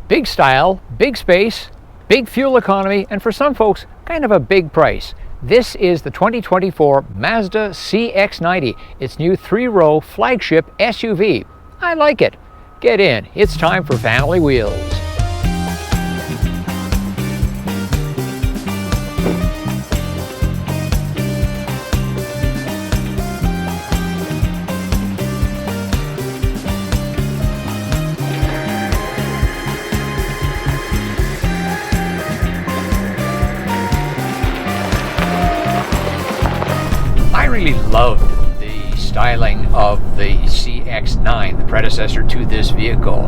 Big style, big space, big fuel economy, and for some folks, kind of a big price. This is the 2024 Mazda CX-90, its new 3-row flagship SUV. I like it. Get in, it's time for Family Wheels. I really loved the styling of the CX-9, the predecessor to this vehicle.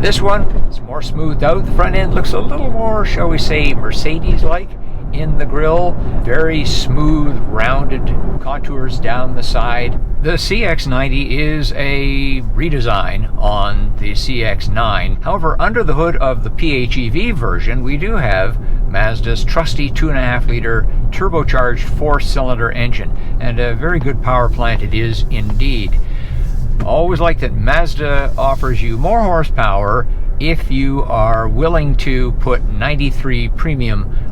This one is more smoothed out. The front end looks a little more, shall we say, Mercedes-like in the grille. Very smooth, rounded contours down the side. The CX-90 is a redesign on the CX-9. However, under the hood of the PHEV version, we do have Mazda's trusty 2.5-liter turbocharged 4-cylinder engine, and a very good power plant it is indeed. Always like that Mazda offers you more horsepower if you are willing to put 93 octane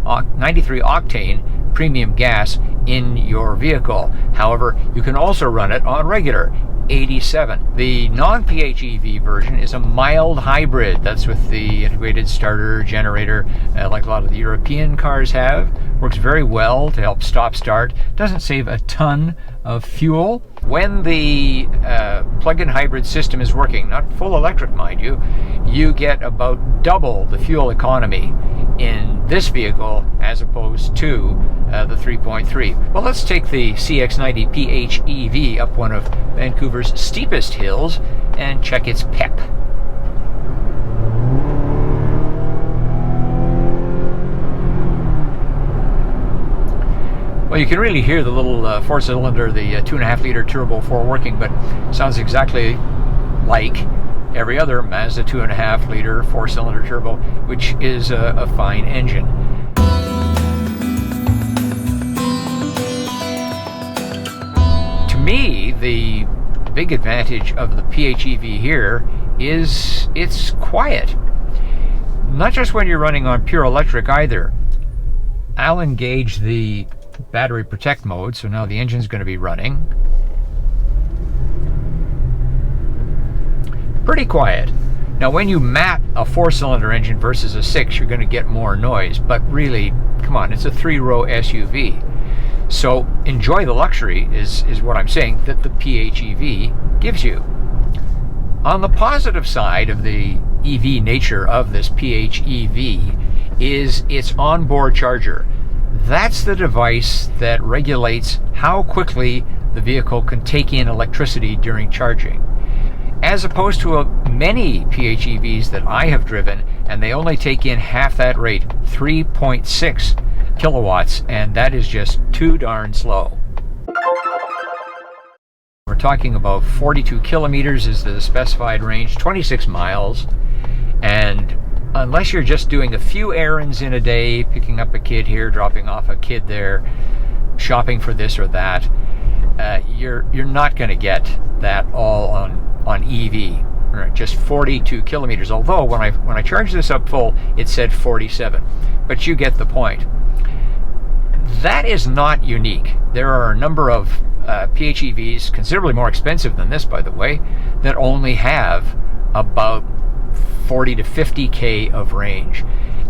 premium gas in your vehicle. However, you can also run it on regular 87. The non-PHEV version is a mild hybrid. That's with the integrated starter generator, like a lot of the European cars have. Works very well to help stop-start. Doesn't save a ton of fuel. When the plug-in hybrid system is working, not full electric mind you, you get about double the fuel economy in this vehicle as opposed to the 3.3. Well, let's take the CX-90 PHEV up one of Vancouver's steepest hills and check its pep. Well, you can really hear the little 4-cylinder, the 2.5-liter turbo 4 working, but sounds exactly like every other Mazda 2.5-liter 4-cylinder turbo, which is a fine engine. To me, the big advantage of the PHEV here is it's quiet. Not just when you're running on pure electric either. I'll engage the battery protect mode, so now the engine's going to be running. Pretty quiet. Now when you mat a 4-cylinder engine versus a 6, you're going to get more noise, but really, come on, it's a 3-row SUV. So enjoy the luxury is what I'm saying that the PHEV gives you. On the positive side of the EV nature of this PHEV is its onboard charger. That's the device that regulates how quickly the vehicle can take in electricity during charging. As opposed to many PHEVs that I have driven, and they only take in half that rate, 3.6 kilowatts, and that is just too darn slow. We're talking about 42 kilometers is the specified range, 26 miles, and unless you're just doing a few errands in a day, picking up a kid here, dropping off a kid there, shopping for this or that, you're not going to get that all on EV. Right, just 42 kilometers. Although when I charged this up full, it said 47. But you get the point. That is not unique. There are a number of PHEVs, considerably more expensive than this, by the way, that only have about 40 to 50k of range.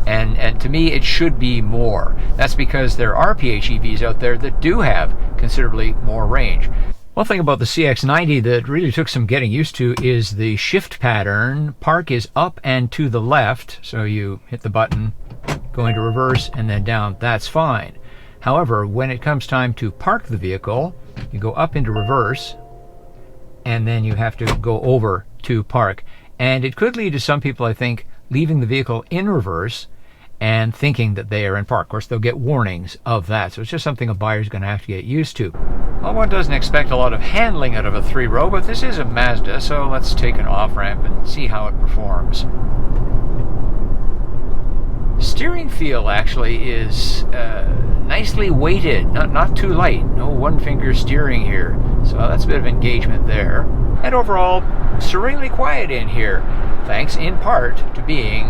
And to me, it should be more. That's because there are PHEVs out there that do have considerably more range. One thing about the CX-90 that really took some getting used to is the shift pattern. Park is up and to the left, so you hit the button, go into reverse, and then down. That's fine. However, when it comes time to park the vehicle, you go up into reverse, and then you have to go over to park. And it could lead to some people, I think, leaving the vehicle in reverse and thinking that they are in park. Of course, they'll get warnings of that, so it's just something a buyer's going to have to get used to. Well, one doesn't expect a lot of handling out of a 3-row, but this is a Mazda, so let's take an off-ramp and see how it performs. Steering feel actually is nicely weighted, not too light. No one-finger steering here, so that's a bit of engagement there. And overall, serenely quiet in here. thanks in part to being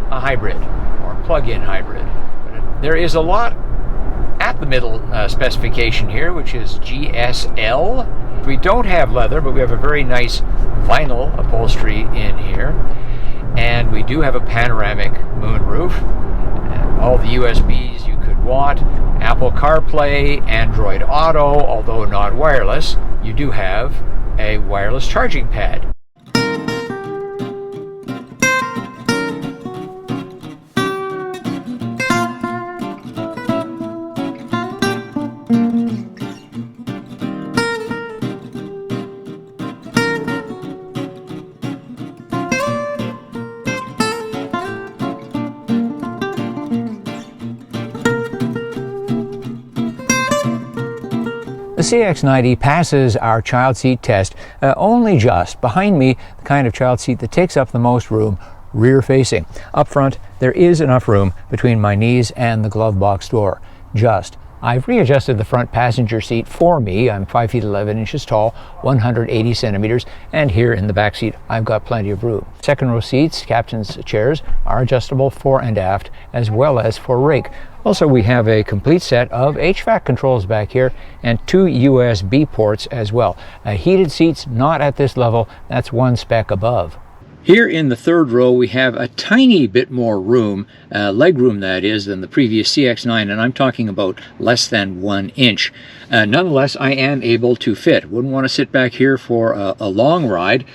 a hybrid or plug-in hybrid. But there is a lot at the middle specification here, which is GSL. We don't have leather, but we have a very nice vinyl upholstery in here. And we do have a panoramic moonroof. All the USBs you could want. Apple CarPlay, Android Auto, although not wireless. You do have a wireless charging pad. The CX-90 passes our child seat test only just. Behind me, the kind of child seat that takes up the most room, rear facing. Up front, there is enough room between my knees and the glove box door. Just. I've readjusted the front passenger seat for me. I'm 5 feet 11 inches tall, 180 centimeters, and here in the back seat I've got plenty of room. Second row seats, captain's chairs, are adjustable fore and aft as well as for rake. Also, we have a complete set of HVAC controls back here and 2 USB ports as well. Heated seats not at this level, that's one spec above. Here in the third row we have a tiny bit more room, leg room that is, than the previous CX-9, and I'm talking about less than 1 inch. Nonetheless, I am able to fit. Wouldn't want to sit back here for a long ride.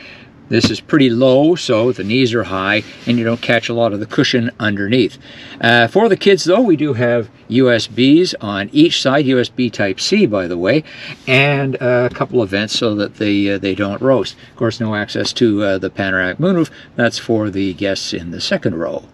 This is pretty low, so the knees are high and you don't catch a lot of the cushion underneath. For the kids though, we do have USBs on each side, USB Type-C by the way, and a couple of vents so that they don't roast. Of course, no access to the panoramic moonroof. That's for the guests in the second row.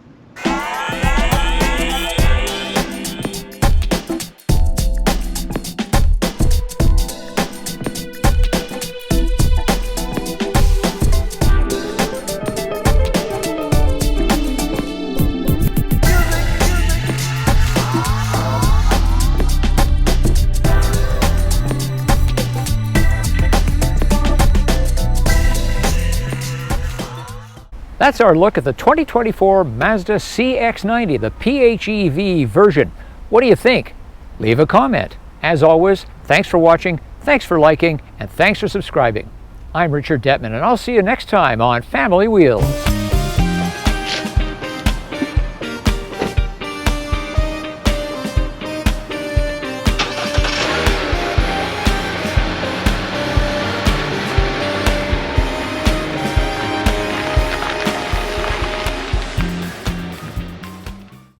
That's our look at the 2024 Mazda CX-90, the PHEV version. What do you think? Leave a comment. As always, thanks for watching, thanks for liking, and thanks for subscribing. I'm Richard Detman, and I'll see you next time on Family Wheels.